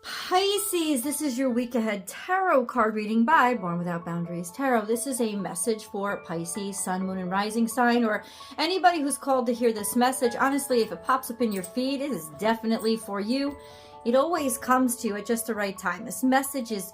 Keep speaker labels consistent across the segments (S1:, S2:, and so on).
S1: Pisces, this is your week ahead tarot card reading by Born Without Boundaries Tarot. This is a message for Pisces, sun, moon, and rising sign, or anybody who's called to hear this message. Honestly, if it pops up in your feed, it is definitely for you. It always comes to you at just the right time. This message is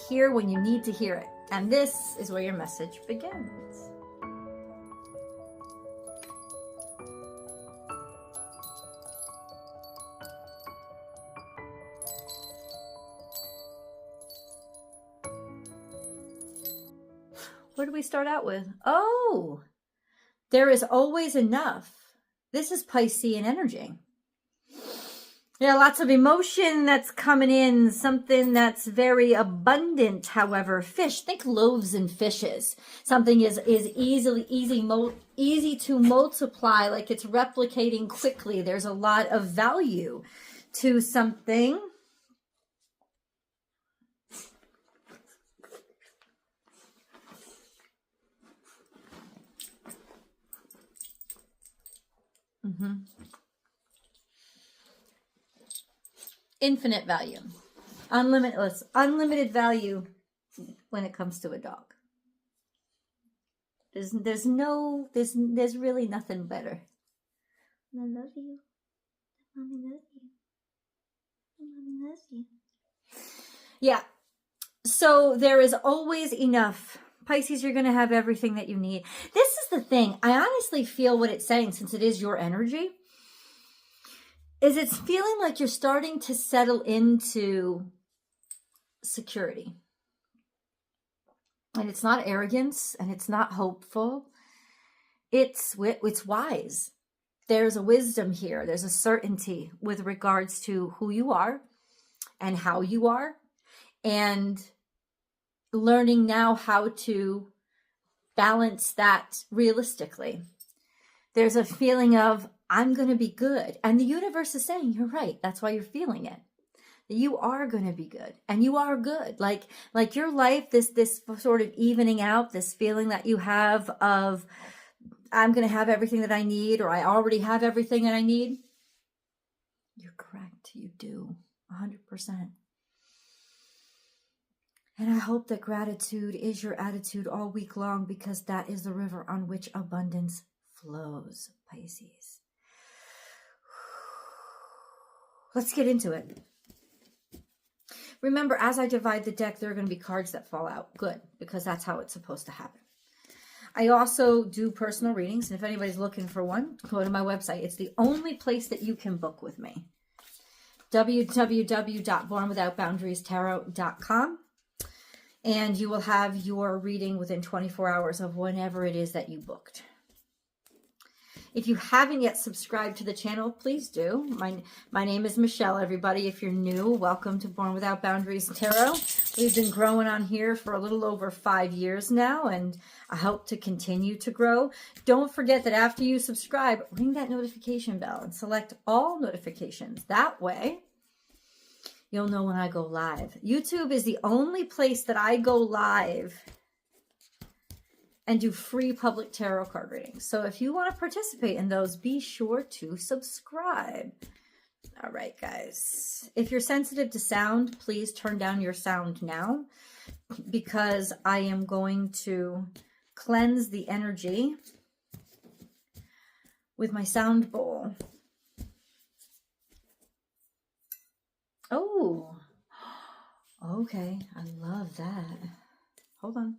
S1: here when you need to hear it. And this is where your message begins. What do we start out with? Oh, there is always enough. This is Piscean energy. Yeah, lots of emotion that's coming in, something that's very abundant. However, fish, think loaves and fishes. Something is easy to multiply, like it's replicating quickly. There's a lot of value to something. Infinite value, unlimited value when it comes to a dog. There's really nothing better. I love you. Mommy loves you. Mommy loves you. Yeah. So there is always enough. Pisces, you're going to have everything that you need. This is the thing. I honestly feel what it's saying, since it is your energy, is it's feeling like you're starting to settle into security. And it's not arrogance, and it's not hopeful. It's wise. There's a wisdom here. There's a certainty with regards to who you are and how you are, and learning now how to balance that realistically. There's a feeling of, I'm going to be good. And the universe is saying, you're right. That's why you're feeling it. That you are going to be good. And you are good. Like your life, this sort of evening out, this feeling that you have of, I'm going to have everything that I need, or I already have everything that I need. You're correct. You do. 100%. And I hope that gratitude is your attitude all week long, because that is the river on which abundance flows, Pisces. Let's get into it. Remember, as I divide the deck, there are going to be cards that fall out. Good, because that's how it's supposed to happen. I also do personal readings, and if anybody's looking for one, go to my website. It's the only place that you can book with me. www.bornwithoutboundariestarot.com. And you will have your reading within 24 hours of whenever it is that you booked. If you haven't yet subscribed to the channel, please do. My name is Michelle, everybody. If you're new, welcome to Born Without Boundaries Tarot. We've been growing on here for a little over 5 years now, and I hope to continue to grow. Don't forget that after you subscribe, ring that notification bell and select all notifications. That way, you'll know when I go live. YouTube is the only place that I go live and do free public tarot card readings. So if you want to participate in those, be sure to subscribe. All right, guys. If you're sensitive to sound, please turn down your sound now, because I am going to cleanse the energy with my sound bowl. Oh, okay. I love that. Hold on.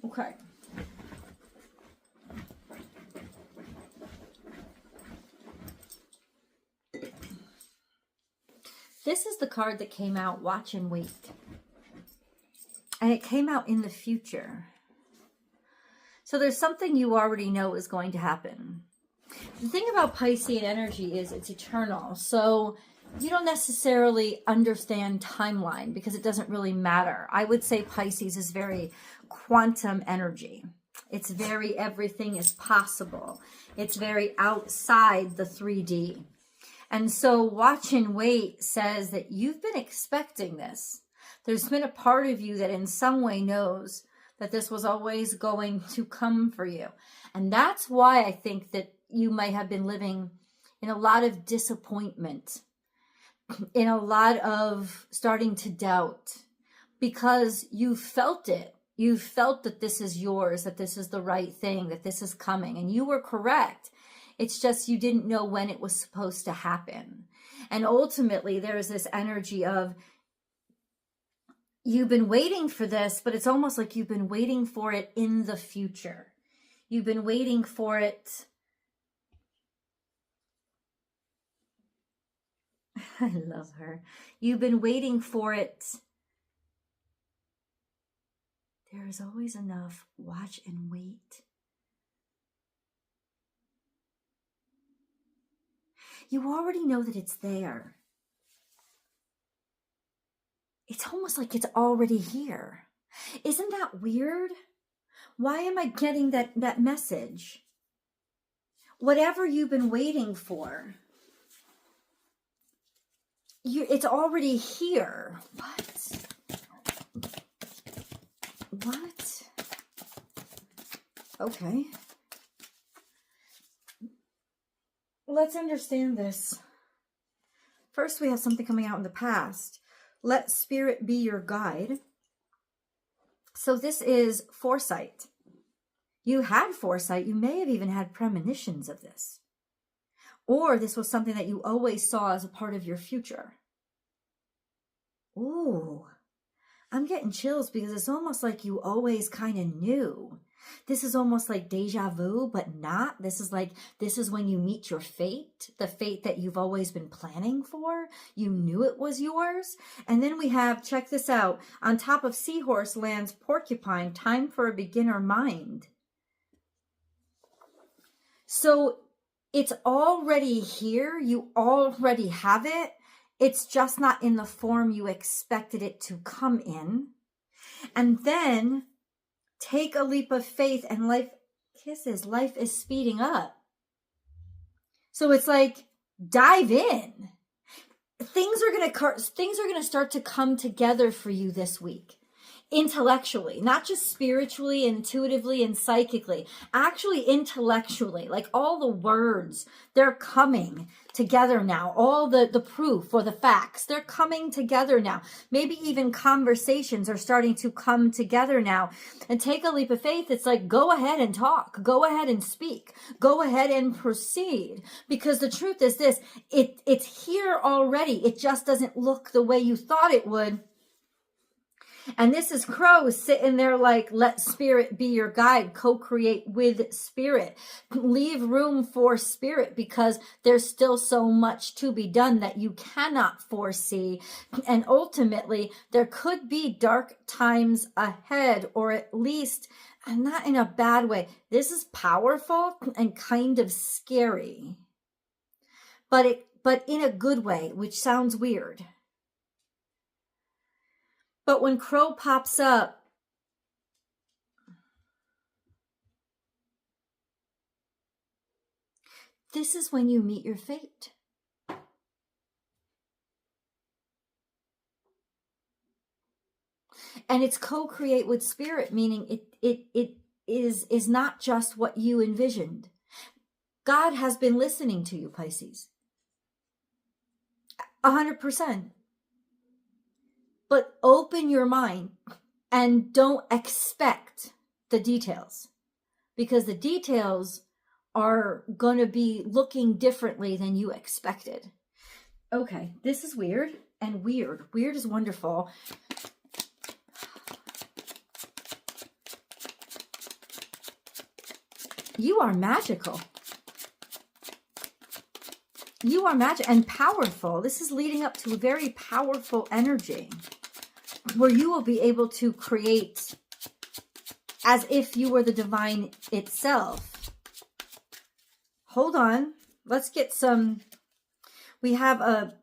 S1: Okay. This is the card that came out, Watch and Wait. And it came out in the future. So there's something you already know is going to happen. The thing about Piscean energy is it's eternal. So you don't necessarily understand timeline because it doesn't really matter. I would say Pisces is very quantum energy. It's very everything is possible. It's very outside the 3D. And so Watch and Wait says that you've been expecting this. There's been a part of you that in some way knows that this was always going to come for you. And that's why I think that you might have been living in a lot of disappointment, in a lot of starting to doubt, because you felt it. You felt that this is yours, that this is the right thing, that this is coming. And you were correct. It's just you didn't know when it was supposed to happen. And ultimately, there's this energy of you've been waiting for this, but it's almost like you've been waiting for it in the future. You've been waiting for it. I love her. You've been waiting for it. There is always enough. Watch and wait. You already know that it's there. It's almost like it's already here. Isn't that weird? Why am I getting that message? Whatever you've been waiting for, it's already here. What? Okay. Let's understand this. First, we have something coming out in the past. Let spirit be your guide. So this is foresight. You had foresight. You may have even had premonitions of this. Or this was something that you always saw as a part of your future. Ooh, I'm getting chills because it's almost like you always kind of knew. This is almost like deja vu, but not. This is when you meet your fate, the fate that you've always been planning for. You knew it was yours. And then we have, check this out, on top of seahorse lands porcupine, time for a beginner mind. So it's already here. You already have it. It's just not in the form you expected it to come in. And then take a leap of faith and life is speeding up. So it's like, dive in. Things are going to start to come together for you this week. Intellectually, not just spiritually, intuitively, and psychically, actually intellectually, like all the words, they're coming together now. All the proof or the facts, they're coming together now. Maybe even conversations are starting to come together now. And take a leap of faith. It's like, go ahead and talk. Go ahead and speak. Go ahead and proceed. Because the truth is this, it's here already. It just doesn't look the way you thought it would. And this is Crow sitting there like, let spirit be your guide, co-create with spirit. Leave room for spirit because there's still so much to be done that you cannot foresee. And ultimately, there could be dark times ahead, or at least, and not in a bad way. This is powerful and kind of scary, but in a good way, which sounds weird. But when Crow pops up, this is when you meet your fate. And it's co-create with spirit, meaning it is not just what you envisioned. God has been listening to you, Pisces. 100%. But open your mind and don't expect the details, because the details are going to be looking differently than you expected. Okay, this is weird and weird. Weird is wonderful. You are magical. You are magic and powerful. This is leading up to a very powerful energy where you will be able to create as if you were the divine itself. Hold on. Let's get some. We have a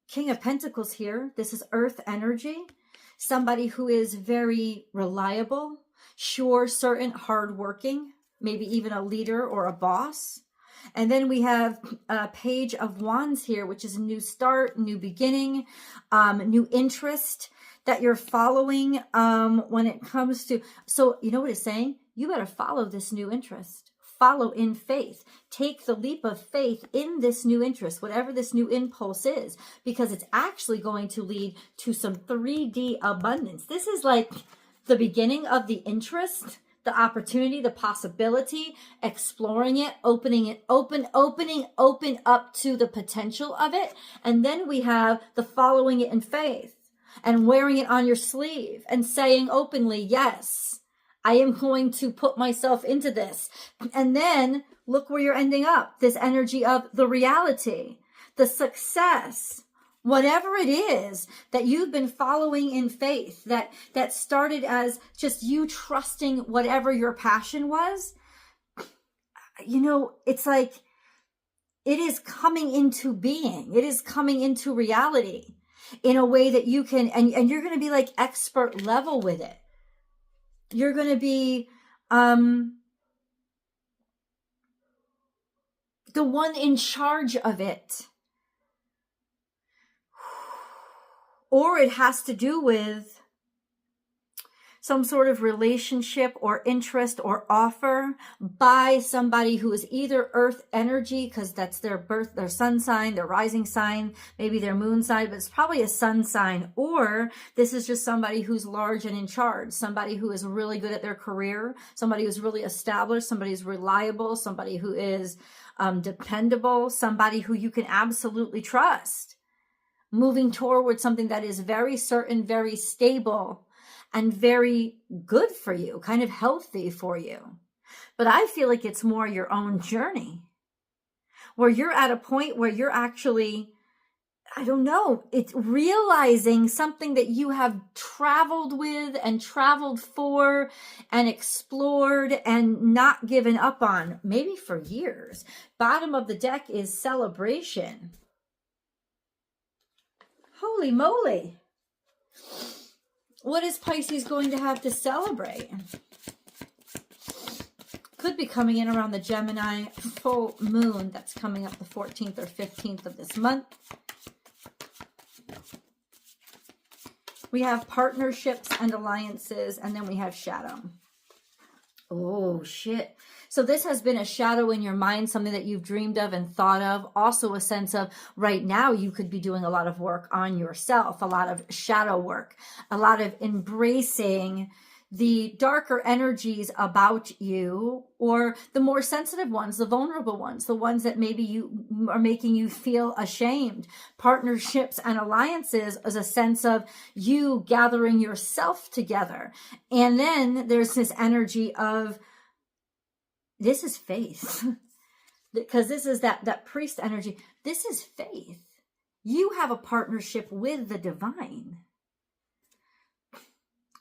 S1: King of Pentacles here. This is earth energy. Somebody who is very reliable, sure, certain, hardworking, maybe even a leader or a boss. And then we have a Page of Wands here, which is a new start, new beginning, new interest that you're following when it comes to. So you know what it's saying? You better follow this new interest. Follow in faith. Take the leap of faith in this new interest, whatever this new impulse is, because it's actually going to lead to some 3D abundance. This is like the beginning of the interest, the opportunity, the possibility, exploring it, opening it, open up to the potential of it. And then we have the following it in faith and wearing it on your sleeve and saying openly, yes, I am going to put myself into this. And then look where you're ending up. This energy of the reality, the success, whatever it is that you've been following in faith, that started as just you trusting whatever your passion was. You know, it's like it is coming into being. It is coming into reality in a way that you can, and you're going to be like expert level with it. You're going to be the one in charge of it. Or it has to do with some sort of relationship or interest or offer by somebody who is either earth energy, because that's their birth, their sun sign, their rising sign, maybe their moon sign, but it's probably a sun sign. Or this is just somebody who's large and in charge, somebody who is really good at their career, somebody who's really established, somebody who's reliable, somebody who is dependable, somebody who you can absolutely trust. Moving toward something that is very certain, very stable, and very good for you, kind of healthy for you. But I feel like it's more your own journey, where you're at a point where you're actually, I don't know, it's realizing something that you have traveled with and traveled for and explored and not given up on, maybe for years. Bottom of the deck is celebration. Holy moly. What is Pisces going to have to celebrate? Could be coming in around the Gemini full moon that's coming up the 14th or 15th of this month. We have partnerships and alliances, and then we have shadow. Oh, shit. So this has been a shadow in your mind, something that you've dreamed of and thought of. Also a sense of right now you could be doing a lot of work on yourself, a lot of shadow work, a lot of embracing the darker energies about you, or the more sensitive ones, the vulnerable ones, the ones that maybe you are making you feel ashamed. Partnerships and alliances is a sense of you gathering yourself together. And then there's this energy of, this is faith, because this is that priest energy. This is faith. You have a partnership with the divine.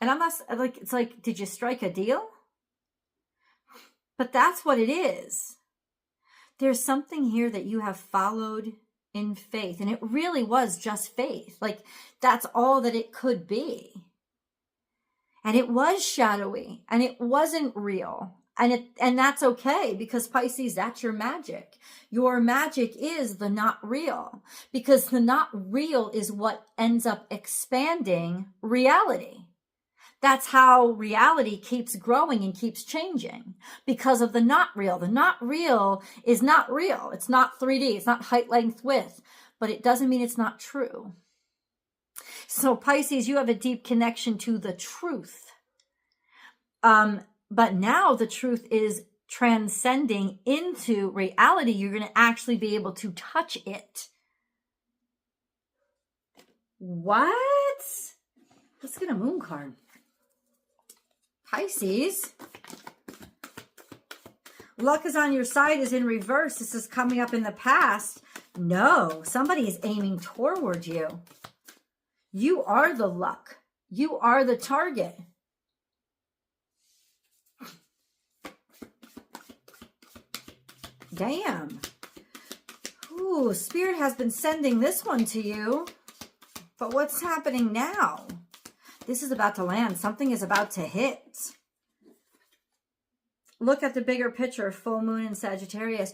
S1: And I'm not like, it's like, did you strike a deal? But that's what it is. There's something here that you have followed in faith. And it really was just faith. Like, that's all that it could be. And it was shadowy and it wasn't real. And that's okay, because Pisces, that's your magic. Your magic is the not real, because the not real is what ends up expanding reality. That's how reality keeps growing and keeps changing, because of the not real. The not real is not real. It's not 3D. It's not height, length, width, but it doesn't mean it's not true. So Pisces, you have a deep connection to the truth. But now the truth is transcending into reality. You're going to actually be able to touch it. What? Let's get a moon card. Pisces. Luck is on your side is in reverse. This is coming up in the past. No, somebody is aiming toward you. You are the luck. You are the target. Damn. Ooh, Spirit has been sending this one to you. But what's happening now? This is about to land. Something is about to hit. Look at the bigger picture. Full moon in Sagittarius.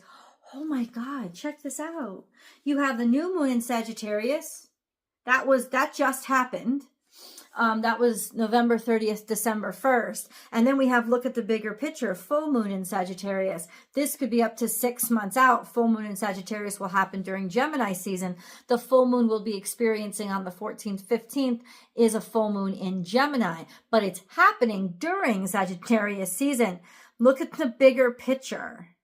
S1: Oh my God, check this out. You have the new moon in Sagittarius. That just happened. That was November 30th, December 1st. And then we have, look at the bigger picture, full moon in Sagittarius. This could be up to 6 months out. Full moon in Sagittarius will happen during Gemini season. The full moon we'll be experiencing on the 14th, 15th is a full moon in Gemini, but it's happening during Sagittarius season. Look at the bigger picture.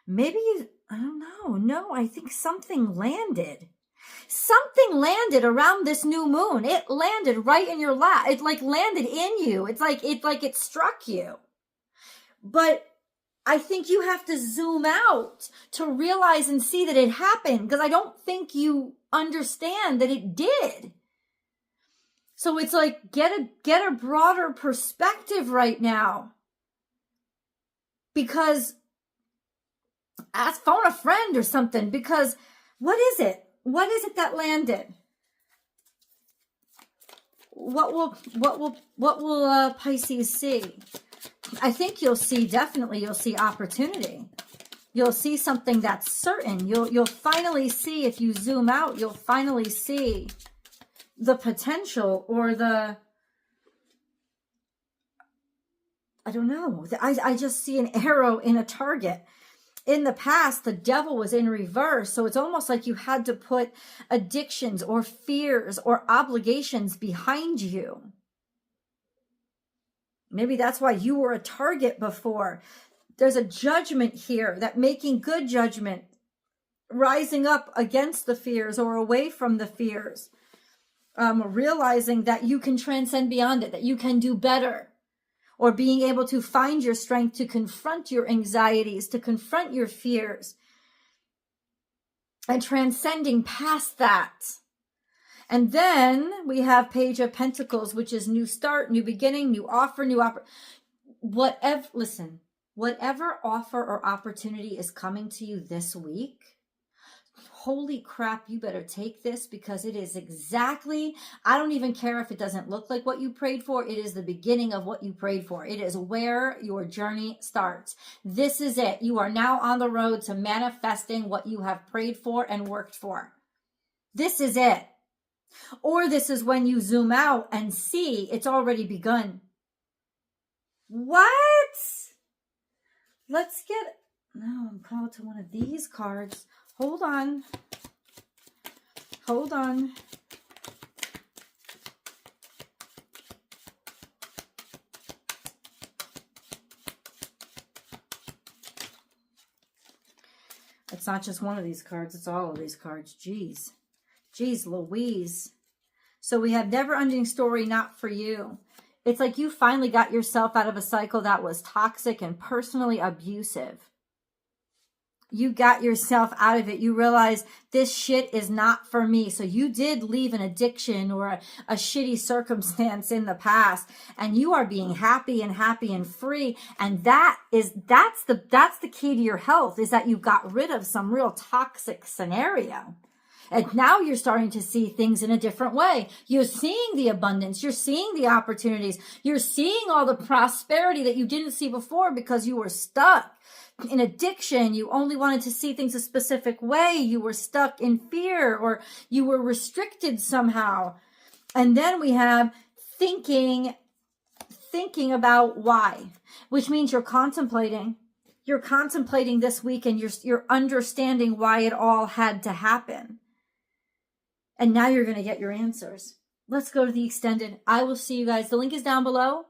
S1: Maybe, I don't know. No, I think something landed. Something landed around this new moon. It landed right in your lap. It like landed in you. It's like it struck you. But I think you have to zoom out to realize and see that it happened, because I don't think you understand that it did. So it's like, get a broader perspective right now. Because phone a friend or something, because what is it? What is it that landed? What will Pisces see? I think you'll see opportunity. You'll see something that's certain. You'll finally see, if you zoom out, you'll finally see the potential, or the, I don't know. I just see an arrow in a target. In the past, the devil was in reverse. So it's almost like you had to put addictions or fears or obligations behind you. Maybe that's why you were a target before. There's a judgment here, that making good judgment, rising up against the fears or away from the fears, realizing that you can transcend beyond it, that you can do better. Or being able to find your strength to confront your anxieties, to confront your fears, and transcending past that. And then we have Page of Pentacles, which is new start, new beginning, new offer, whatever offer or opportunity is coming to you this week, holy crap, you better take this, because it is exactly, I don't even care if it doesn't look like what you prayed for. It is the beginning of what you prayed for. It is where your journey starts. This is it. You are now on the road to manifesting what you have prayed for and worked for. This is it. Or this is when you zoom out and see it's already begun. What? Let's get, no, I'm called to one of these cards. Hold on. Hold on. It's not just one of these cards. It's all of these cards. Jeez. Jeez Louise. So we have never-ending story, not for you. It's like you finally got yourself out of a cycle that was toxic and personally abusive. You got yourself out of it. You realize this shit is not for me. So you did leave an addiction or a shitty circumstance in the past, and you are being happy and free. And that's the key to your health, is that you got rid of some real toxic scenario. And now you're starting to see things in a different way. You're seeing the abundance. You're seeing the opportunities. You're seeing all the prosperity that you didn't see before because you were stuck in addiction. You only wanted to see things a specific way. You were stuck in fear, or you were restricted somehow. And then we have thinking about why, which means you're contemplating this week, and you're understanding why it all had to happen. And now you're going to get your answers. Let's go to the extended. I will see you guys. The link is down below.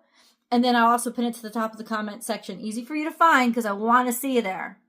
S1: And then I'll also pin it to the top of the comment section. Easy for you to find, because I want to see you there.